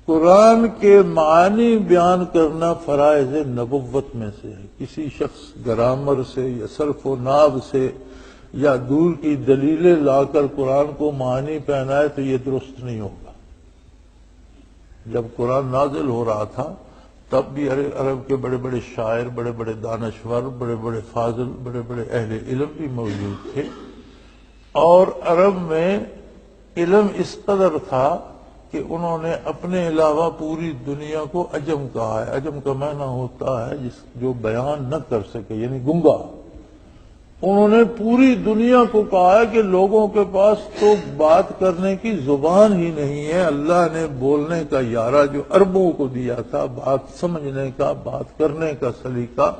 قرآن کے معنی بیان کرنا فرائض نبوت میں سے ہے. کسی شخص گرامر سے یا صرف و نحو سے یا دور کی دلیلیں لا کر قرآن کو معنی پہنائے تو یہ درست نہیں ہوگا. جب قرآن نازل ہو رہا تھا تب بھی عرب کے بڑے بڑے شاعر، بڑے بڑے دانشور، بڑے بڑے فاضل، بڑے بڑے اہل علم بھی موجود تھے، اور عرب میں علم اس قدر تھا کہ انہوں نے اپنے علاوہ پوری دنیا کو عجم کہا ہے. عجم کا معنی ہوتا ہے جو بیان نہ کر سکے، یعنی گنگا. انہوں نے پوری دنیا کو کہا ہے کہ لوگوں کے پاس تو بات کرنے کی زبان ہی نہیں ہے. اللہ نے بولنے کا یارہ جو عربوں کو دیا تھا، بات سمجھنے کا، بات کرنے کا سلیقہ.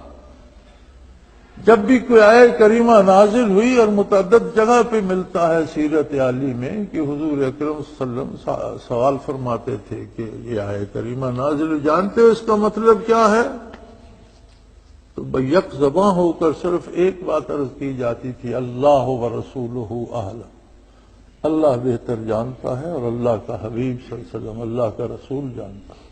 جب بھی کوئی آیہ کریمہ نازل ہوئی، اور متعدد جگہ پہ ملتا ہے سیرت عالی میں کہ حضور اکرم صلی اللہ علیہ وسلم سوال فرماتے تھے کہ یہ آیہ کریمہ نازل ہوئی، جانتے ہو اس کا مطلب کیا ہے؟ تو یک زباں ہو کر صرف ایک بات عرض کی جاتی تھی، اللہ و رسولہ اعلم. اللہ بہتر جانتا ہے اور اللہ کا حبیب صلی اللہ علیہ وسلم، اللہ کا رسول جانتا ہے.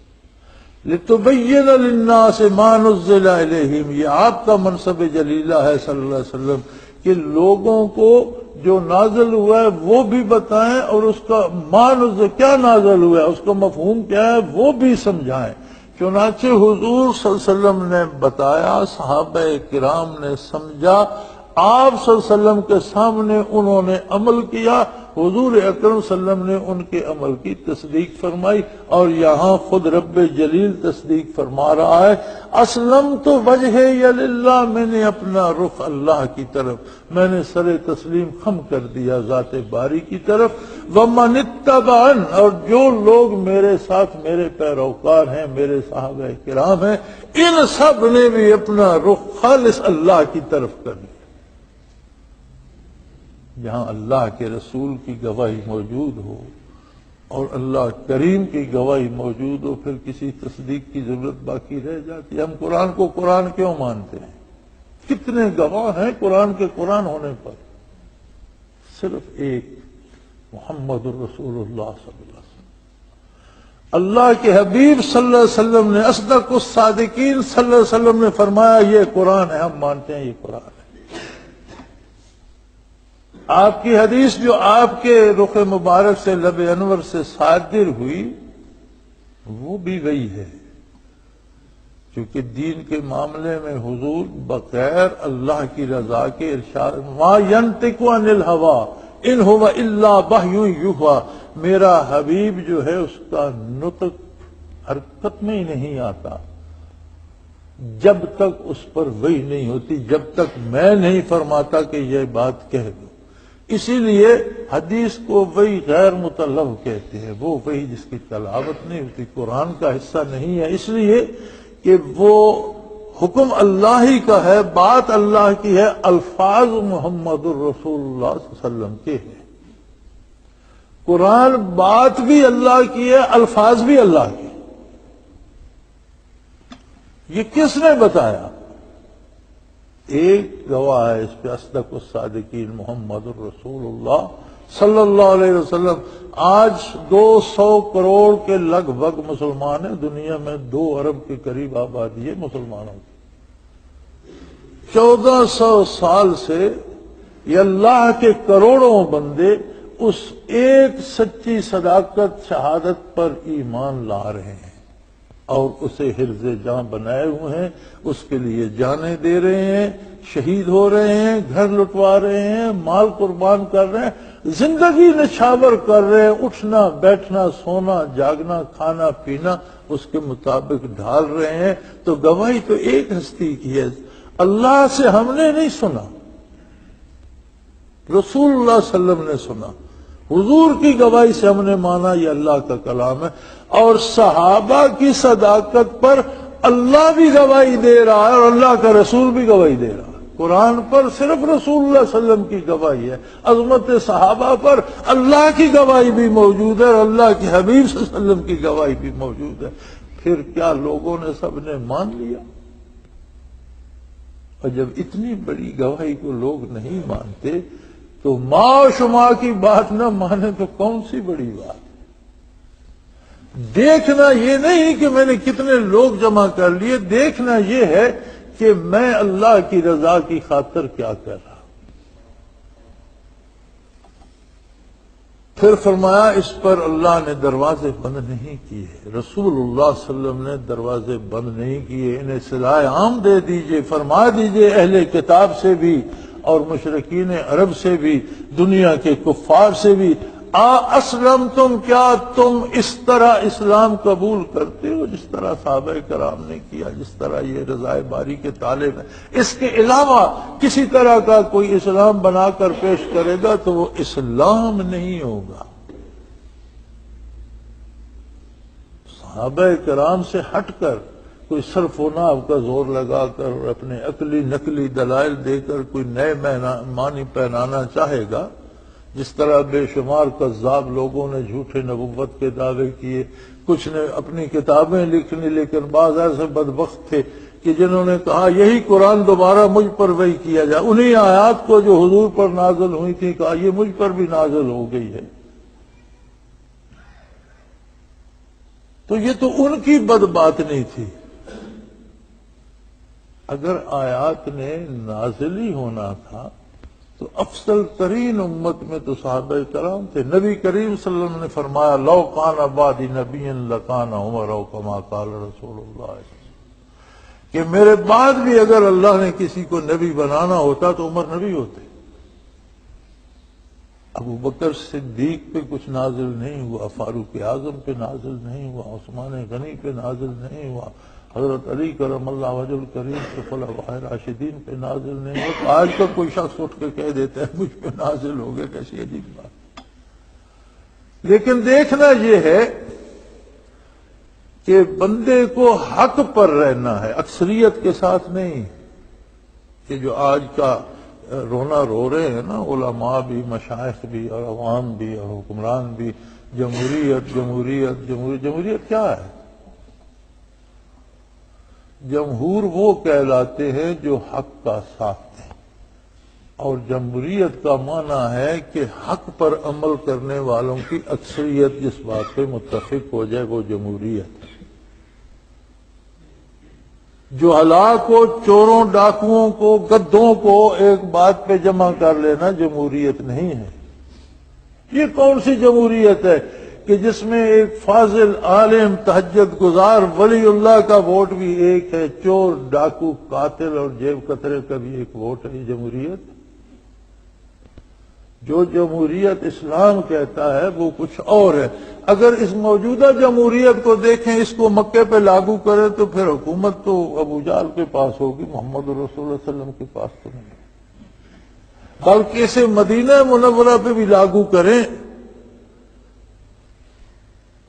لِتُبَيِّنَ لِلنَّاسِ مَا نُزِّلَ إِلَيْهِمْ، یہ آپ کا منصب جلیلہ ہے صلی اللہ علیہ وسلم کہ لوگوں کو جو نازل ہوا ہے وہ بھی بتائیں، اور اس کا ما نزل کیا نازل ہوا ہے، اس کا مفہوم کیا ہے وہ بھی سمجھائیں. چنانچہ حضور صلی اللہ علیہ وسلم نے بتایا، صحابہ کرام نے سمجھا، آپ صلی اللہ علیہ وسلم کے سامنے انہوں نے عمل کیا، حضور اکرم صلی اللہ علیہ وسلم نے ان کے عمل کی تصدیق فرمائی. اور یہاں خود رب جلیل تصدیق فرما رہا ہے، اسلمت وجہی للہ، میں نے اپنا رخ اللہ کی طرف، میں نے سر تسلیم خم کر دیا ذات باری کی طرف. ومن اتبعن، اور جو لوگ میرے ساتھ میرے پیروکار ہیں، میرے صحابہ کرام ہیں، ان سب نے بھی اپنا رخ خالص اللہ کی طرف کر دیا. جہاں اللہ کے رسول کی گواہی موجود ہو اور اللہ کریم کی گواہی موجود ہو، پھر کسی تصدیق کی ضرورت باقی رہ جاتی ہے. ہم قرآن کو قرآن کیوں مانتے ہیں؟ کتنے گواہ ہیں قرآن کے قرآن ہونے پر؟ صرف ایک، محمد الرسول اللہ صلی اللہ علیہ وسلم. اللہ کے حبیب صلی اللہ علیہ وسلم نے، اصدق الصادقین صلی اللہ علیہ وسلم نے فرمایا یہ قرآن ہے، ہم مانتے ہیں یہ قرآن ہے. آپ کی حدیث جو آپ کے رخ مبارک سے لب انور سے صادر ہوئی وہ بھی وہی ہے، کیونکہ دین کے معاملے میں حضور بغیر اللہ کی رضا کے ارشاد، ما ینطق عن الهوى ان هو الا وحی یوحی، میرا حبیب جو ہے اس کا نطق حرکت میں ہی نہیں آتا جب تک اس پر وحی نہیں ہوتی، جب تک میں نہیں فرماتا کہ یہ بات کہہ دو. اسی لیے حدیث کو وہی غیر مطلب کہتے ہیں، وہ وہی جس کی تلاوت نہیں ہوتی، قرآن کا حصہ نہیں ہے، اس لیے کہ وہ حکم اللہ ہی کا ہے، بات اللہ کی ہے، الفاظ محمد الرسول اللہ صلی اللہ علیہ وسلم کے ہیں. قرآن بات بھی اللہ کی ہے، الفاظ بھی اللہ کے. یہ کس نے بتایا؟ ایک گواہ ہے اس پہ، اصدق الصادقین محمد الرسول اللہ صلی اللہ علیہ وسلم. آج 200 کروڑ کے لگ بھگ مسلمان ہیں دنیا میں، 2 ارب کے قریب آبادی ہے مسلمانوں کی. 1400 سال سے یہ اللہ کے کروڑوں بندے اس ایک سچی صداقت شہادت پر ایمان لا رہے ہیں اور اسے حرز جاں بنائے ہوئے ہیں، اس کے لیے جانیں دے رہے ہیں، شہید ہو رہے ہیں، گھر لٹوا رہے ہیں، مال قربان کر رہے ہیں، زندگی نچھاور کر رہے ہیں، اٹھنا بیٹھنا سونا جاگنا کھانا پینا اس کے مطابق ڈھال رہے ہیں. تو گواہی تو ایک ہستی کی ہے، اللہ سے ہم نے نہیں سنا، رسول اللہ صلی اللہ علیہ وسلم نے سنا، حضور کی گواہی سے ہم نے مانا یہ اللہ کا کلام ہے. اور صحابہ کی صداقت پر اللہ بھی گواہی دے رہا ہے اور اللہ کا رسول بھی گواہی دے رہا ہے. قرآن پر صرف رسول اللہ صلی اللہ علیہ وسلم کی گواہی ہے، عظمت صحابہ پر اللہ کی گواہی بھی موجود ہے اور اللہ کے حبیب صلی اللہ علیہ وسلم کی گواہی بھی موجود ہے. پھر کیا لوگوں نے سب نے مان لیا؟ اور جب اتنی بڑی گواہی کو لوگ نہیں مانتے تو ماں و شما کی بات نہ مانے تو کون سی بڑی بات؟ دیکھنا یہ نہیں کہ میں نے کتنے لوگ جمع کر لیے، دیکھنا یہ ہے کہ میں اللہ کی رضا کی خاطر کیا کر رہا. پھر فرمایا اس پر اللہ نے دروازے بند نہیں کیے، رسول اللہ صلی اللہ علیہ وسلم نے دروازے بند نہیں کیے. انہیں صلاح عام دے دیجئے، فرما دیجئے اہل کتاب سے بھی اور مشرکین عرب سے بھی، دنیا کے کفار سے بھی، اسلم تم، کیا تم اس طرح اسلام قبول کرتے ہو جس طرح صحابہ کرام نے کیا، جس طرح یہ رضائے باری کے طالب ہیں؟ اس کے علاوہ کسی طرح کا کوئی اسلام بنا کر پیش کرے گا تو وہ اسلام نہیں ہوگا. صحابہ کرام سے ہٹ کر کوئی صرف و نحو کا زور لگا کر اور اپنے عقلی نقلی دلائل دے کر کوئی نئے معنی پہنانا چاہے گا، جس طرح بے شمار کذاب لوگوں نے جھوٹے نبوت کے دعوے کیے. کچھ نے اپنی کتابیں لکھنی، لیکن بعض ایسے بدبخت تھے کہ جنہوں نے کہا یہی قرآن دوبارہ مجھ پر وحی کیا جائے، انہی آیات کو جو حضور پر نازل ہوئی تھی کہا یہ مجھ پر بھی نازل ہو گئی ہے. تو یہ تو ان کی بد بات نہیں تھی. اگر آیات نے نازل ہی ہونا تھا تو افضل ترین امت میں تو صحابہ کرام تھے. نبی کریم صلی اللہ علیہ وسلم نے فرمایا لو کان بعدی نبی لکان عمر او کما قال رسول اللہ، کہ میرے بعد بھی اگر اللہ نے کسی کو نبی بنانا ہوتا تو عمر نبی ہوتے. ابو بکر صدیق پہ کچھ نازل نہیں ہوا، فاروق اعظم پہ نازل نہیں ہوا، عثمان غنی پہ نازل نہیں ہوا، حضرت علی کرم اللہ وجہ الکریم کے خلفائے راشدین پہ نازل نہیں ہو. آج کا کوئی شخص اٹھ کے کہہ دیتا ہے مجھ پہ نازل ہو گئے، کیسی عجیب بات. لیکن دیکھنا یہ ہے کہ بندے کو حق پر رہنا ہے، اکثریت کے ساتھ نہیں. کہ جو آج کا رونا رو رہے ہیں نا علماء بھی، مشائخ بھی اور عوام بھی اور حکمران بھی، جمہوریت جمہوریت جمہوریت. جمہوریت کیا ہے؟ جمہور وہ کہلاتے ہیں جو حق کا ساتھ دیں، اور جمہوریت کا معنی ہے کہ حق پر عمل کرنے والوں کی اکثریت جس بات پہ متفق ہو جائے وہ جمہوریت. جو ہلاک ہو، چوروں ڈاکوؤں کو، گدھوں کو ایک بات پہ جمع کر لینا جمہوریت نہیں ہے. یہ کون سی جمہوریت ہے کہ جس میں ایک فاضل عالم تہجد گزار ولی اللہ کا ووٹ بھی ایک ہے، چور ڈاکو قاتل اور جیب کترے کا بھی ایک ووٹ ہے؟ یہ جمہوریت؟ جو جمہوریت اسلام کہتا ہے وہ کچھ اور ہے. اگر اس موجودہ جمہوریت کو دیکھیں، اس کو مکے پہ لاگو کریں تو پھر حکومت تو ابو جہل کے پاس ہوگی، محمد رسول اللہ صلی اللہ علیہ وسلم کے پاس تو نہیں. بلکہ اسے مدینہ منورہ پہ بھی لاگو کریں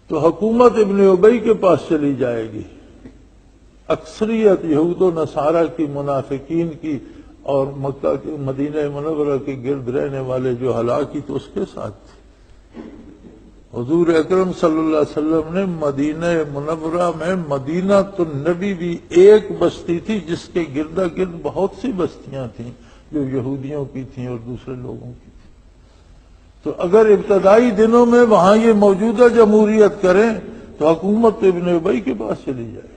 تو حکومت ابن ابی کے پاس چلی جائے گی. اکثریت یہود و نصارہ کی، منافقین کی اور مکہ کے مدینہ منورہ کے گرد رہنے والے جو ہلاکی تو اس کے ساتھ تھی. حضور اکرم صلی اللہ علیہ وسلم نے مدینہ منورہ میں مدینہ النبی بھی ایک بستی تھی جس کے گردا گرد بہت سی بستیاں تھیں جو یہودیوں کی تھیں اور دوسرے لوگوں کی تھیں. تو اگر ابتدائی دنوں میں وہاں یہ موجودہ جمہوریت کریں تو حکومت ابن ابی کے پاس چلی جائے گی.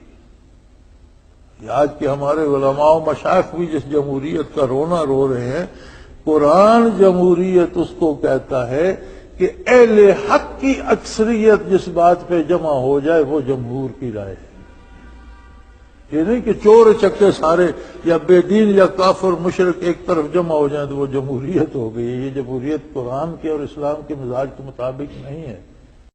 آج کے ہمارے علماء و مشائخ بھی جس جمہوریت کا رونا رو رہے ہیں، قرآن جمہوریت اس کو کہتا ہے کہ اہل حق کی اکثریت جس بات پہ جمع ہو جائے وہ جمہور کی رائے ہے. یہ نہیں کہ چور چکے سارے یا بے دین یا کافر مشرک ایک طرف جمع ہو جائیں تو وہ جمہوریت ہو گئی. یہ جمہوریت قرآن کے اور اسلام کے مزاج کے مطابق نہیں ہے.